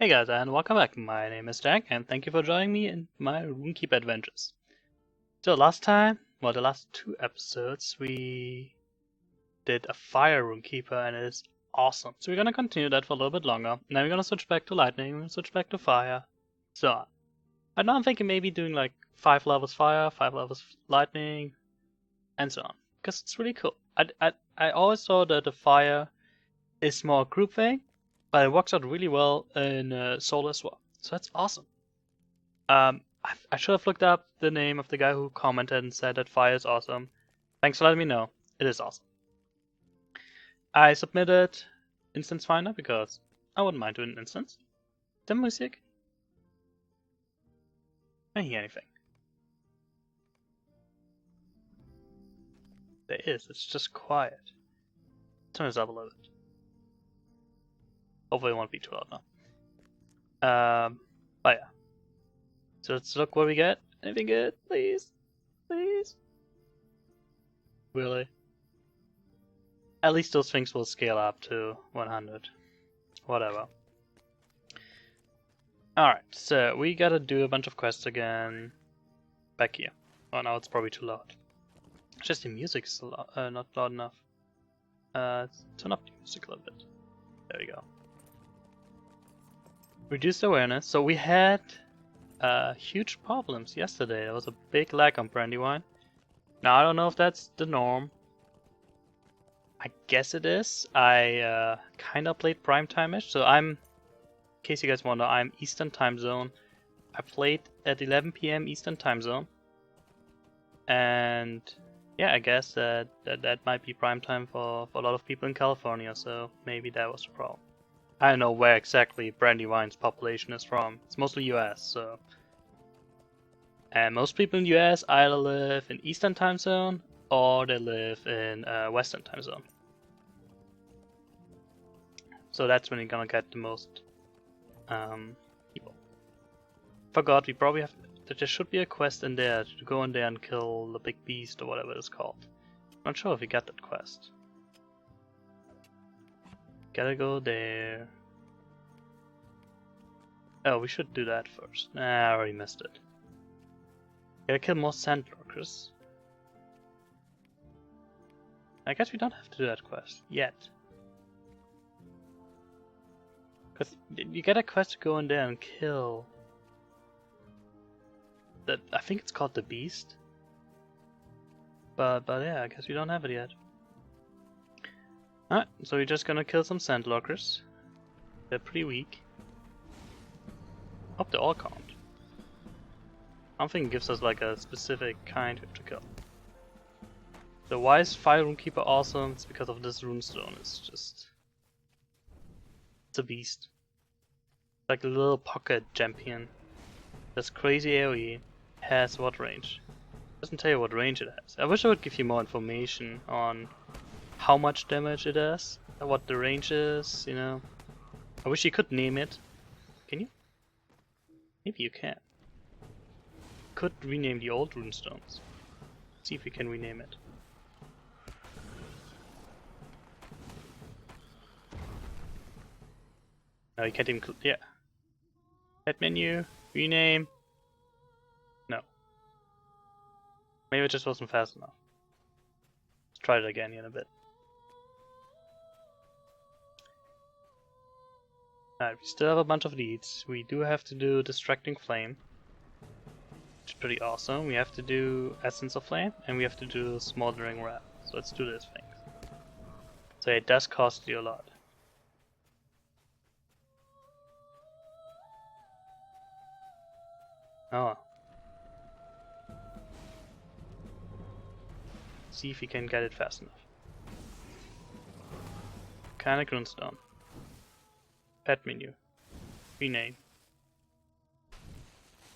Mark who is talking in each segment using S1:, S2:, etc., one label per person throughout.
S1: Hey guys, and welcome back. My name is Jack, and thank you for joining me in my Rune-Keeper adventures. So last time, the last two episodes, we did a fire Rune-Keeper, and it is awesome. So we're gonna continue that for a little bit longer. Now we're gonna switch back to lightning, we're gonna switch back to fire, so on. And now I'm thinking maybe doing like 5 levels fire, 5 levels lightning, and so on. Because it's really cool. I always thought that the fire is more a group thing, but it works out really well in solo as well. So that's awesome. I should have looked up the name of the guy who commented and said that fire is awesome. Thanks for letting me know. It is awesome. I submitted Instance Finder because I wouldn't mind doing an instance. The music. I don't hear anything. There is, it's just quiet. Turn this up a little bit. Hopefully it won't be too loud now. But yeah. So let's look what we get. Anything good? Please? Please? Really? At least those things will scale up to 100. Whatever. Alright, so we gotta do a bunch of quests again. Back here. Oh, now it's probably too loud. Just the music's not loud enough. Turn up the music a little bit. There we go. Reduced awareness. So we had huge problems yesterday. There was a big lag on Brandywine. Now I don't know if that's the norm. I guess it is. I kind of played prime time-ish. So I'm, in case you guys wonder, I'm Eastern time zone. I played at 11 PM Eastern time zone. And yeah, I guess that might be prime time for a lot of people in California. So maybe that was the problem. I don't know where exactly Brandywine's population is from. It's mostly US, so. And most people in the US either live in Eastern time zone or they live in Western time zone. So that's when you're gonna get the most people. Forgot, we probably have. There should be a quest in there to go in there and kill the big beast or whatever it's called. Not sure if we got that quest. Gotta go there. Oh, we should do that first. Nah, I already missed it. Gotta kill more sandlurkers. I guess we don't have to do that quest yet. Cause you get a quest to go in there and kill. That I think it's called the beast. But yeah, I guess we don't have it yet. Alright, so we're just gonna kill some sandlurkers. They're pretty weak. Hope they all count. I don't think it gives us like a specific kind we have to kill. So why is Fire Rune-Keeper awesome? It's because of this runestone. It's just... it's a beast. It's like a little pocket champion. This crazy AoE has what range? Doesn't tell you what range it has. I wish I would give you more information on how much damage it does, what the range is, you know. I wish you could name it. Can you? Maybe you can. Could rename the old runestones. See if we can rename it. No, you can't even. Yeah. Head menu, rename. No. Maybe it just wasn't fast enough. Let's try it again in a bit. Alright, we still have a bunch of leads. We do have to do Distracting Flame, which is pretty awesome. We have to do Essence of Flame, and we have to do Smoldering Wrath. So let's do this thing. So it does cost you a lot. Oh. See if we can get it fast enough. Volcanic Runestone. Pet menu. Rename.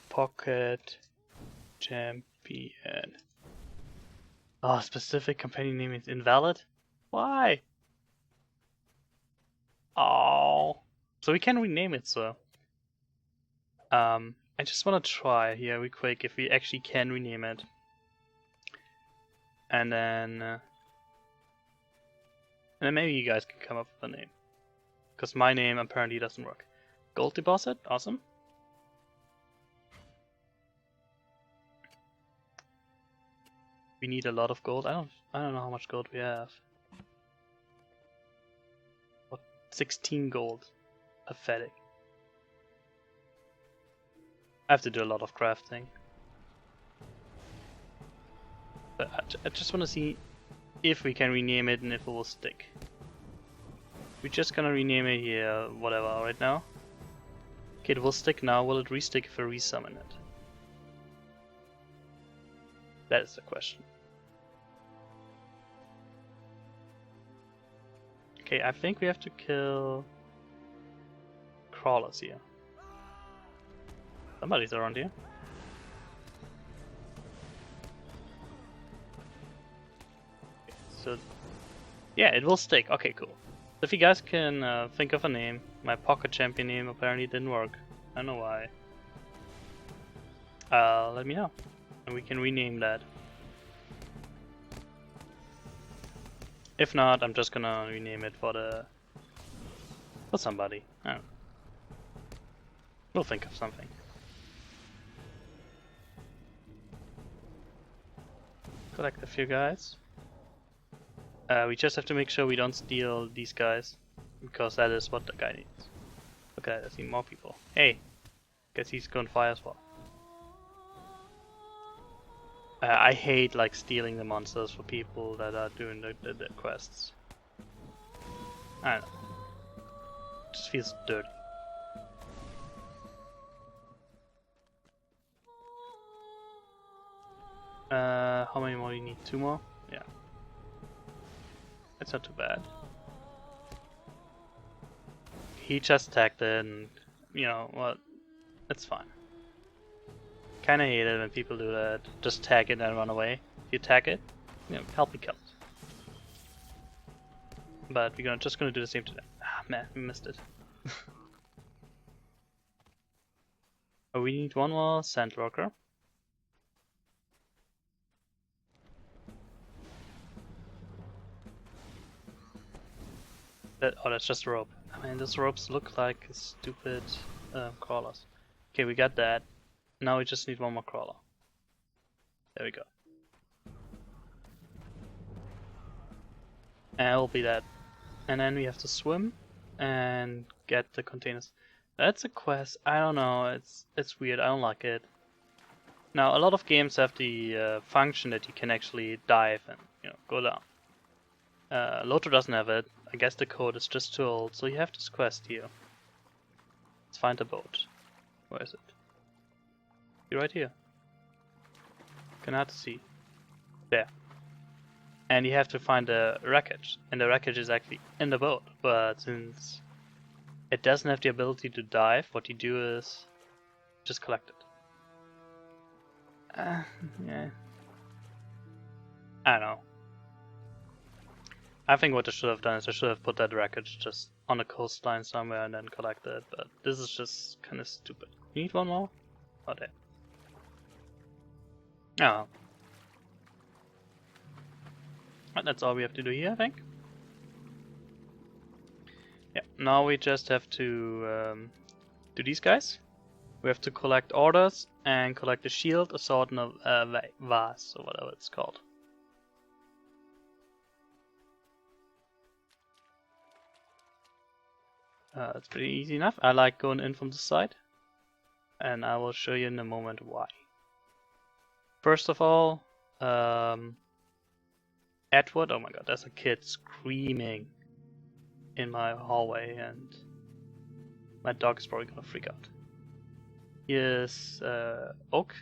S1: Pocket Champion. Oh, specific companion name is invalid? Why? Oh. So we can rename it, so. I just want to try here real quick if we actually can rename it. And then maybe you guys can come up with a name. Because my name apparently doesn't work. Gold deposit, awesome. We need a lot of gold. I don't know how much gold we have. What? 16 gold. Pathetic. I have to do a lot of crafting. But I just want to see if we can rename it and if it will stick. We're just gonna rename it here, whatever, right now. Okay, it will stick now. Will it re-stick if I resummon it? That is the question. Okay, I think we have to kill crawlers here. Somebody's around here. Okay, so, yeah, it will stick. Okay, cool. If you guys can think of a name, my pocket champion name apparently didn't work. I don't know why. Let me know, and we can rename that. If not, I'm just gonna rename it for somebody. I don't know. We'll think of something. Collect a few guys. We just have to make sure we don't steal these guys, because that is what the guy needs. Look at that, I see more people. Hey! Guess he's going fire as well. I hate like stealing the monsters for people that are doing the quests. I don't know. It just feels dirty. How many more do you need? 2 more? Yeah. That's not too bad. He just tagged it and, you know, what? It's fine. Kinda hate it when people do that. Just tag it and run away. If you tag it, you know, help be killed. But we're just gonna do the same to them. Ah man, we missed it. Oh, we need 1 more sand worker. Oh, that's just a rope. I mean, those ropes look like stupid crawlers. Okay, we got that. Now we just need 1 more crawler. There we go. And it'll be that. And then we have to swim and get the containers. That's a quest. I don't know. It's weird. I don't like it. Now, a lot of games have the function that you can actually dive and, you know, go down. Lotro doesn't have it. I guess the code is just too old, so you have this quest here. Let's find a boat. Where is it? You're right here. Cannot see. There. And you have to find the wreckage. And the wreckage is actually in the boat. But since it doesn't have the ability to dive, what you do is just collect it. Yeah. I don't know. I think what I should have done is I should have put that wreckage just on the coastline somewhere and then collect it, but this is just kind of stupid. You need 1 more? Oh, there. Oh. But that's all we have to do here, I think. Yeah, now we just have to do these guys. We have to collect orders and collect a shield, a sword, and a vase, or whatever it's called. It's pretty easy enough. I like going in from the side, and I will show you in a moment why. First of all, Edward, oh my god, there's a kid screaming in my hallway, and my dog is probably gonna freak out. Here's Oak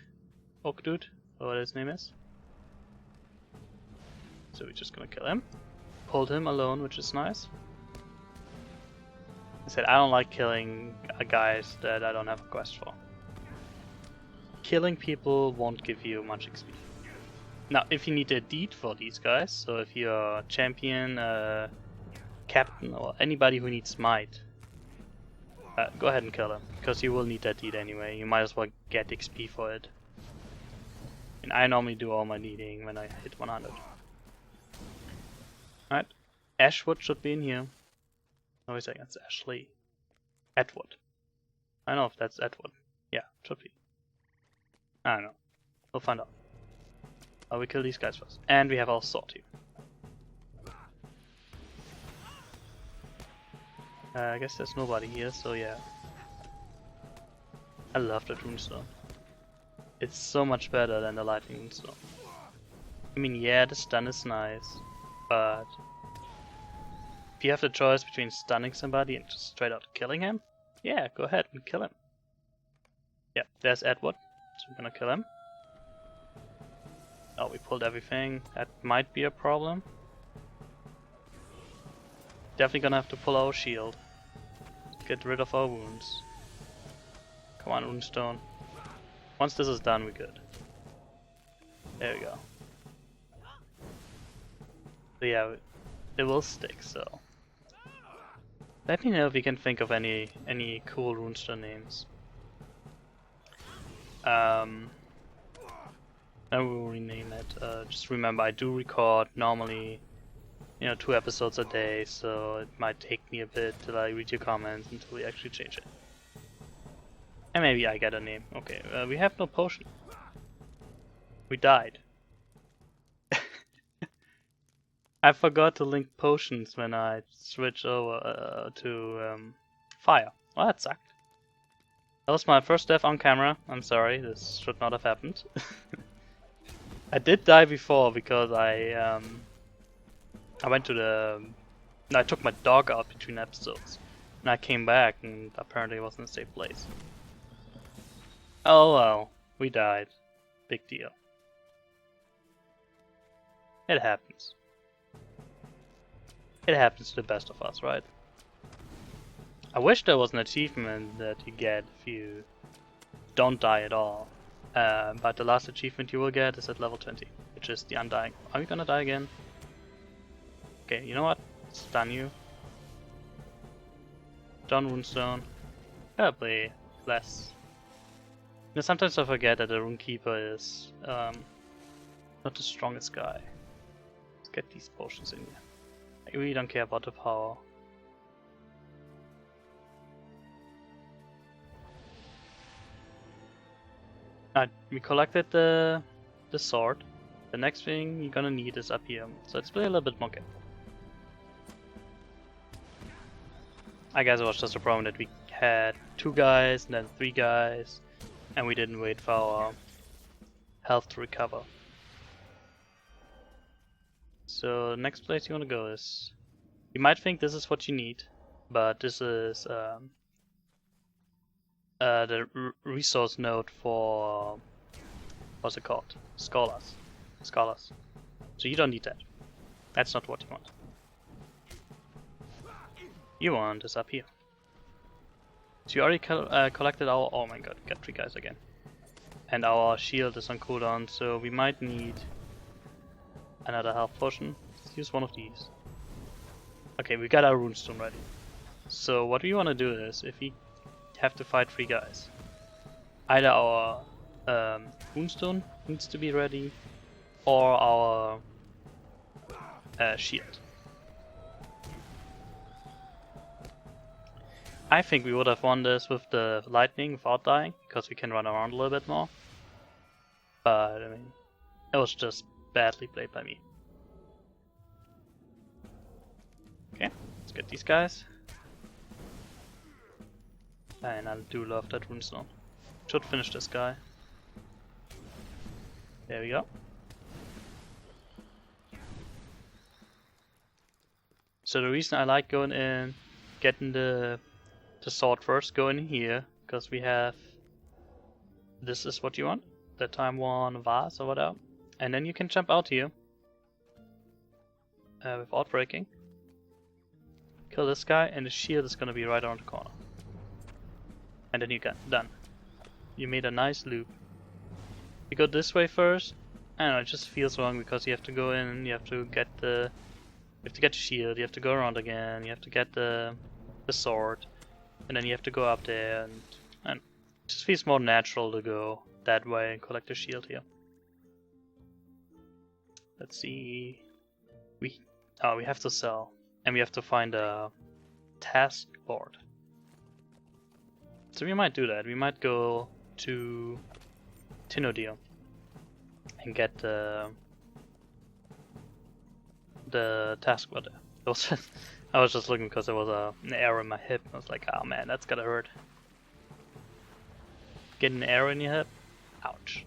S1: Dude, or what his name is. So we're just gonna kill him. Pulled him alone, which is nice. I said I don't like killing guys that I don't have a quest for. Killing people won't give you much XP. Now, if you need a deed for these guys, so if you're a champion, captain, or anybody who needs might, go ahead and kill them, because you will need that deed anyway. You might as well get XP for it. And I normally do all my needing when I hit 100. Alright, Ashwood should be in here. No, wait a second, it's Ashley. Edward. I don't know if that's Edward. Yeah, should be. I don't know. We'll find out. Oh, we kill these guys first. And we have our sword here. I guess there's nobody here, so yeah. I love that runestone. It's so much better than the lightning runestone. I mean, yeah, the stun is nice, but if you have the choice between stunning somebody and just straight out killing him, yeah, go ahead and kill him. Yeah, there's Edward, so we're gonna kill him. Oh, we pulled everything. That might be a problem. Definitely gonna have to pull our shield. Get rid of our wounds. Come on, runestone. Once this is done, we're good. There we go. But yeah, it will stick, so... Let me know if you can think of any cool runestone names. I will rename it. Just remember, I do record normally, 2 episodes a day, so it might take me a bit till I read your comments until we actually change it. And maybe I get a name. Okay, we have no potion. We died. I forgot to link potions when I switched over to fire. Well, that sucked. That was my first death on camera. I'm sorry, this should not have happened. I did die before because I went to the... I took my dog out between episodes. And I came back and apparently it wasn't a safe place. Oh well, we died. Big deal. It happens. It happens to the best of us, right? I wish there was an achievement that you get if you don't die at all. But the last achievement you will get is at level 20, which is the Undying. Are we gonna die again? Okay, you know what? Stun you. Stun Runestone. Probably less. Sometimes I forget that the Rune-Keeper is not the strongest guy. Let's get these potions in here. I really don't care about the power. We collected the sword. The next thing you're gonna need is up here, so let's play a little bit more careful. I guess it was just a problem that we had 2 guys and then 3 guys, and we didn't wait for our health to recover. So the next place you want to go is... You might think this is what you need, but this is the resource node for... What's it called? Scholars. So you don't need that. That's not what you want. You want is up here. So you already collected our... Oh my god, we got 3 guys again. And our shield is on cooldown, so we might need another health potion. Let's use one of these. Okay, we got our runestone ready. So what we want to do is, if we have to fight 3 guys, either our runestone needs to be ready, or our shield. I think we would have won this with the lightning without dying, because we can run around a little bit more. But, I mean, it was just badly played by me. Okay, let's get these guys. And I do love that runestone. Should finish this guy. There we go. So the reason I like going in, getting the sword first, go in here, because we have... This is what you want. The time 1 vase or whatever. And then you can jump out here. Without breaking. Kill this guy, and the shield is gonna be right around the corner. And then you got done. You made a nice loop. You go this way first. I don't know, it just feels wrong because you have to go in, you have to get the shield, you have to go around again, you have to get the sword, and then you have to go up there, and it just feels more natural to go that way and collect the shield here. Let's see. We have to sell, and we have to find a task board. So we might do that. We might go to Tinodil and get the task order. I was just looking because there was an arrow in my hip. I was like, oh man, that's gotta hurt. Get an arrow in your hip? Ouch.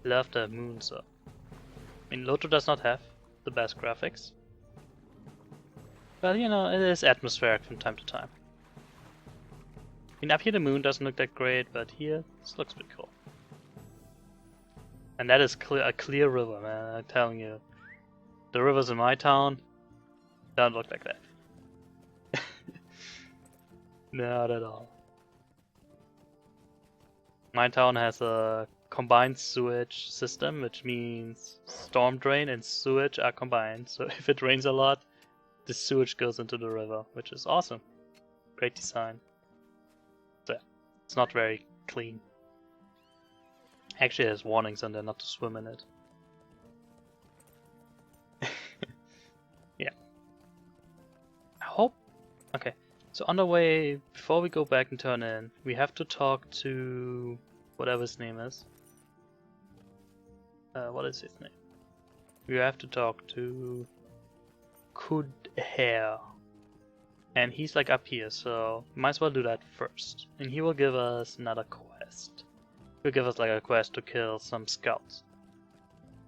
S1: Love the moon, so. I mean, Lotro does not have the best graphics. But you know, it is atmospheric from time to time. I mean, up here the moon doesn't look that great, but here, this looks pretty cool. And that is a clear river, man, I'm telling you. The rivers in my town don't look like that. Not at all. My town has a combined sewage system, which means storm drain and sewage are combined. So if it rains a lot, the sewage goes into the river, which is awesome. Great design. So it's not very clean. Actually, there's warnings on there not to swim in it. Yeah. I hope. Okay. So on the way, before we go back and turn in, we have to talk to whatever his name is. What is his name? We have to talk to Kudher. And he's like up here, so might as well do that first. And he will give us another quest. He'll give us like a quest to kill some scouts.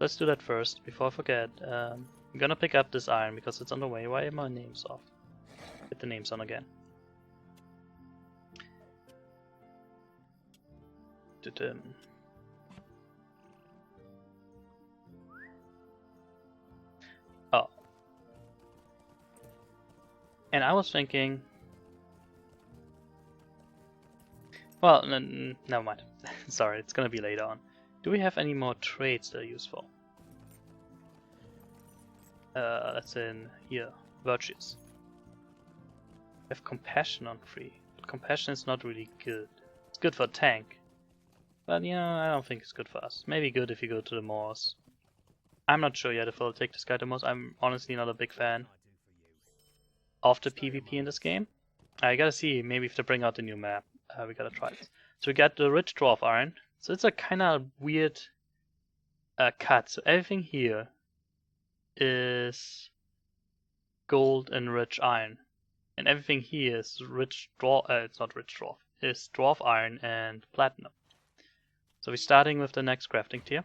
S1: Let's do that first, before I forget. I'm gonna pick up this iron because it's on the way. Why are my names off? Get the names on again. Oh. And I was thinking... Well, never mind. Sorry, it's gonna be later on. Do we have any more traits that are useful? That's in here. Virtues. We have compassion on 3. But compassion is not really good. It's good for a tank. But you know, I don't think it's good for us. Maybe good if you go to the moors. I'm not sure yet if I'll take this guy to moors. I'm honestly not a big fan of the PvP in this game. I gotta see maybe if they bring out the new map. We gotta try this. So we got the rich dwarf iron. So it's a kind of weird cut. So everything here is gold and rich iron, and everything here is rich dwarf. It's not rich dwarf. It's dwarf iron and platinum. So we're starting with the next crafting tier,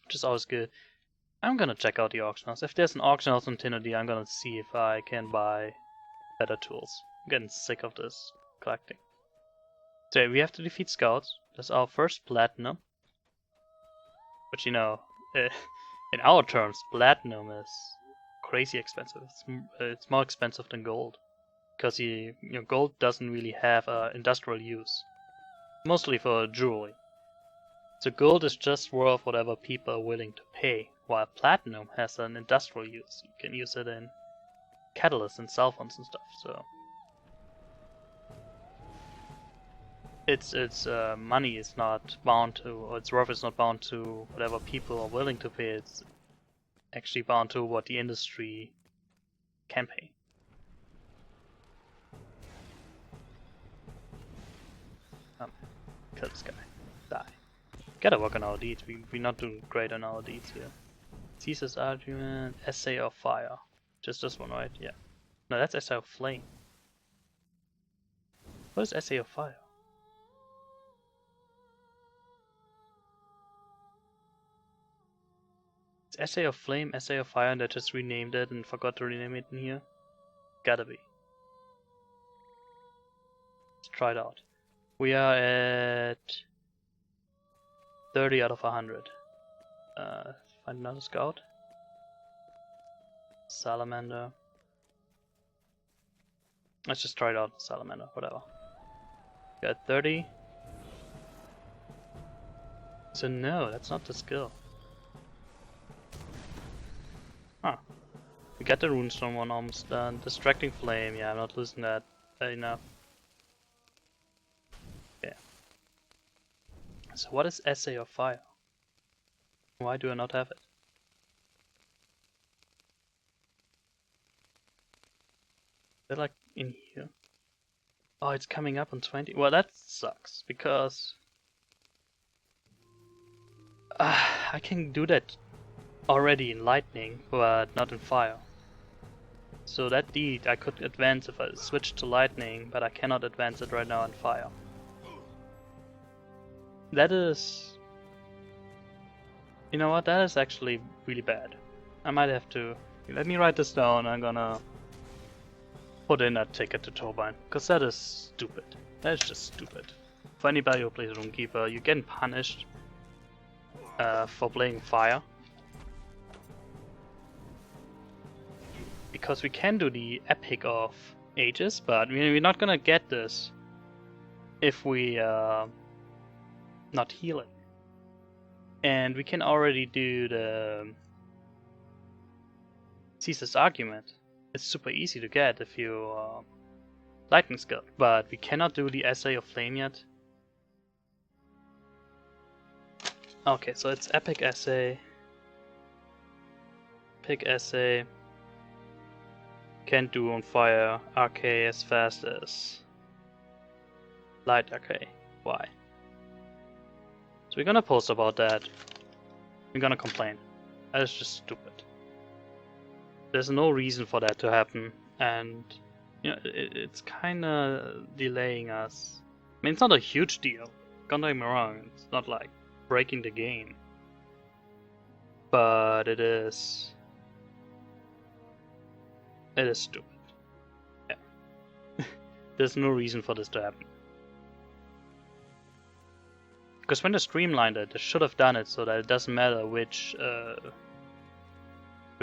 S1: which is always good. I'm gonna check out the auction house. If there's an auction house on Tinody, I'm gonna see if I can buy better tools. I'm getting sick of this collecting. So we have to defeat scouts. That's our first platinum. But you know, in our terms, platinum is crazy expensive. It's more expensive than gold, because gold doesn't really have industrial use. Mostly for jewelry. So gold is just worth whatever people are willing to pay, while platinum has an industrial use. You can use it in catalysts and cell phones and stuff. So its money is not bound to, or its worth is not bound to whatever people are willing to pay. It's actually bound to what the industry can pay. Kill this guy. Die. Gotta work on our deeds. We're not doing great on our deeds here. Caesar's argument, essay of fire. Just this one, right? Yeah. No, that's essay of flame. What is essay of fire? It's essay of flame, essay of fire, and I just renamed it and forgot to rename it in here. Gotta be. Let's try it out. We are at 30 out of 100. Find another scout. Salamander. Let's just try it out. Salamander, whatever. Got 30. So no, that's not the skill. Huh. We got the runestone one almost done. Distracting flame, yeah, I'm not losing that enough. Yeah. So what is essay of fire? Why do I not have it? They're like in here. Oh, it's coming up on 20. Well, that sucks, because I can do that already in lightning, but not in fire. So that deed I could advance if I switched to lightning, but I cannot advance it right now in fire. That is... You know what, that is actually really bad. I might have to... Let me write this down. I'm gonna put in a ticket to turbine, because that is stupid. That is just stupid. For anybody who plays Rune-Keeper, you're getting punished for playing fire. Because we can do the epic of ages, but we're not gonna get this if we not healing. And we can already do the Caesar's argument. It's super easy to get if you lightning skill, but we cannot do the essay of flame yet. Okay, so it's epic essay, pick essay. Can't do on fire RK as fast as light RK. Why? So we're gonna post about that. We're gonna complain. That is just stupid. There's no reason for that to happen, and you know it's kind of delaying us. I mean, it's not a huge deal. Don't get me wrong. It's not like breaking the game, but it is. It is stupid. Yeah. There's no reason for this to happen. Because when they streamlined it, they should have done it so that it doesn't matter which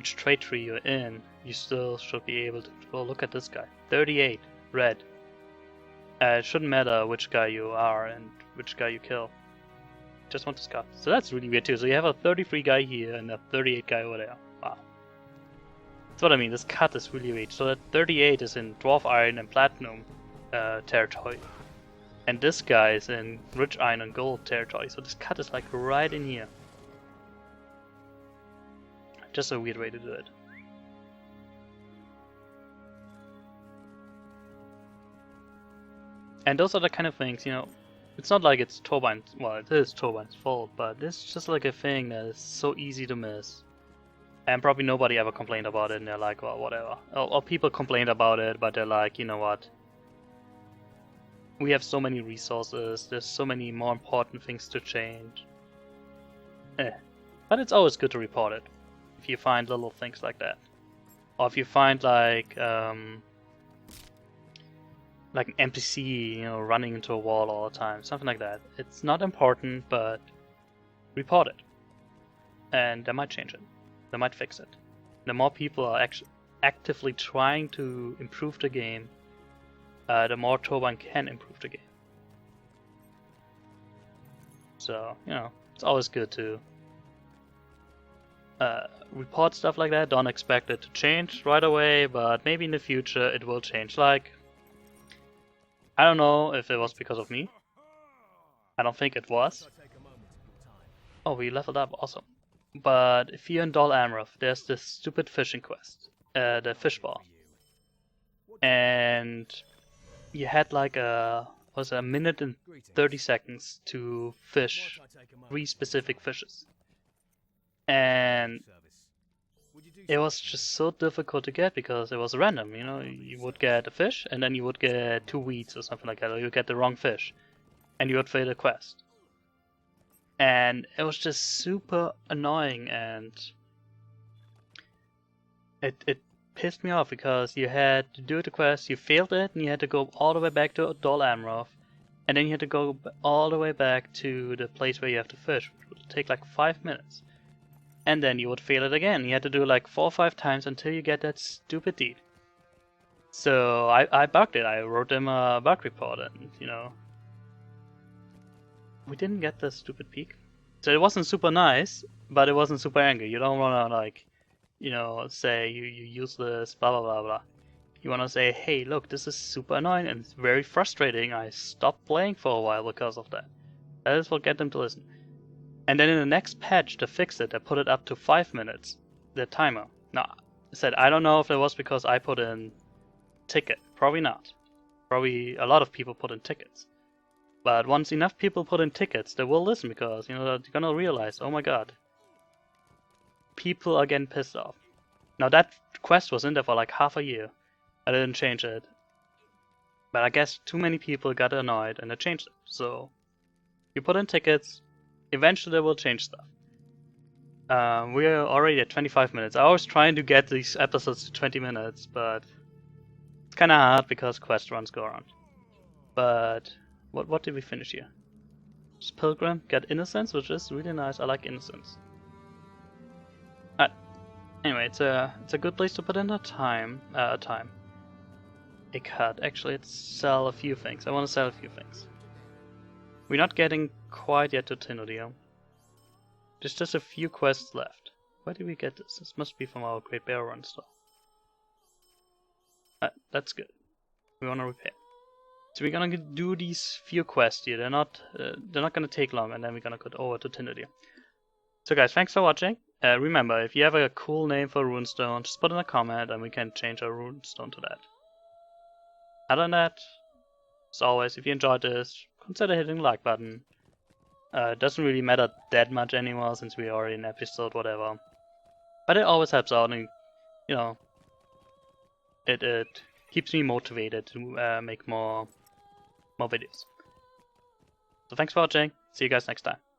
S1: trade tree you're in, you still should be able to. Oh, look at this guy. 38, red. It shouldn't matter which guy you are and which guy you kill. Just want to scout. So that's really weird too. So you have a 33 guy here and a 38 guy over there. Wow. That's what I mean. This cut is really weird. So that 38 is in Dwarf Iron and Platinum territory. And this guy is in Rich Iron and Gold territory. So this cut is like right in here. Just a weird way to do it. And those are the kind of things, you know, it's not like it's Turbine, well, it is Turbine's fault, but it's just like a thing that is so easy to miss. And probably nobody ever complained about it, and they're like, well, whatever. Or people complained about it, but they're like, you know what? We have so many resources, there's so many more important things to change. But it's always good to report it. If you find little things like that, or if you find like an NPC, you know, running into a wall all the time, something like that. It's not important, but report it, and they might change it. They might fix it. The more people are actively trying to improve the game, the more Turbine can improve the game. So, you know, it's always good to report stuff like that. Don't expect it to change right away, but maybe in the future it will change. Like, I don't know if it was because of me. I don't think it was. Oh, we leveled up, awesome. But if you're in Dol Amroth, there's this stupid fishing quest, the fish ball. And you had like a minute and 30 seconds to fish 3 specific fishes. And it was just so difficult to get because it was random, you know, you would get a fish and then you would get 2 weeds or something like that, or you would get the wrong fish and you would fail the quest. And it was just super annoying, and it pissed me off because you had to do the quest, you failed it, and you had to go all the way back to Dol Amroth, and then you had to go all the way back to the place where you have to fish, which would take like 5 minutes. And then you would fail it again. You had to do it like 4 or 5 times until you get that stupid deed. So I bugged it. I wrote them a bug report, and you know, we didn't get the stupid peak. So it wasn't super nice, but it wasn't super angry. You don't wanna like, you know, say you useless, blah blah blah blah. You wanna say, hey, look, this is super annoying and it's very frustrating. I stopped playing for a while because of that. That is what get them to listen. And then in the next patch, to fix it, they put it up to 5 minutes, the timer. Now, I said, I don't know if it was because I put in ticket. Probably not. probably a lot of people put in tickets. But once enough people put in tickets, they will listen because, you know, they're gonna realize, oh my god, people are getting pissed off. Now that quest was in there for like half a year. I didn't change it. But I guess too many people got annoyed and they changed it. So, you put in tickets, eventually they will change stuff. We're already at 25 minutes. I was trying to get these episodes to 20 minutes, but it's kinda hard because quest runs go around. But, what did we finish here? Just Pilgrim, get Innocence, which is really nice. I like Innocence. Alright. Anyway, it's a good place to put in a time. A cut. Actually, let's sell a few things. I want to sell a few things. We're not getting quite yet to Tenodio. There's just a few quests left. Where did we get this? This must be from our Great Bear Run store. That's good. We want to repair. So we're gonna do these few quests here. They're not gonna take long, and then we're gonna go over to Tenodio. So guys, thanks for watching. Remember, if you have a cool name for a runestone, just put in a comment, and we can change our runestone to that. Other than that, as always, if you enjoyed this, consider hitting the like button. It doesn't really matter that much anymore since we're already in episode whatever. But it always helps out and, you know, it keeps me motivated to make more videos. So thanks for watching, see you guys next time.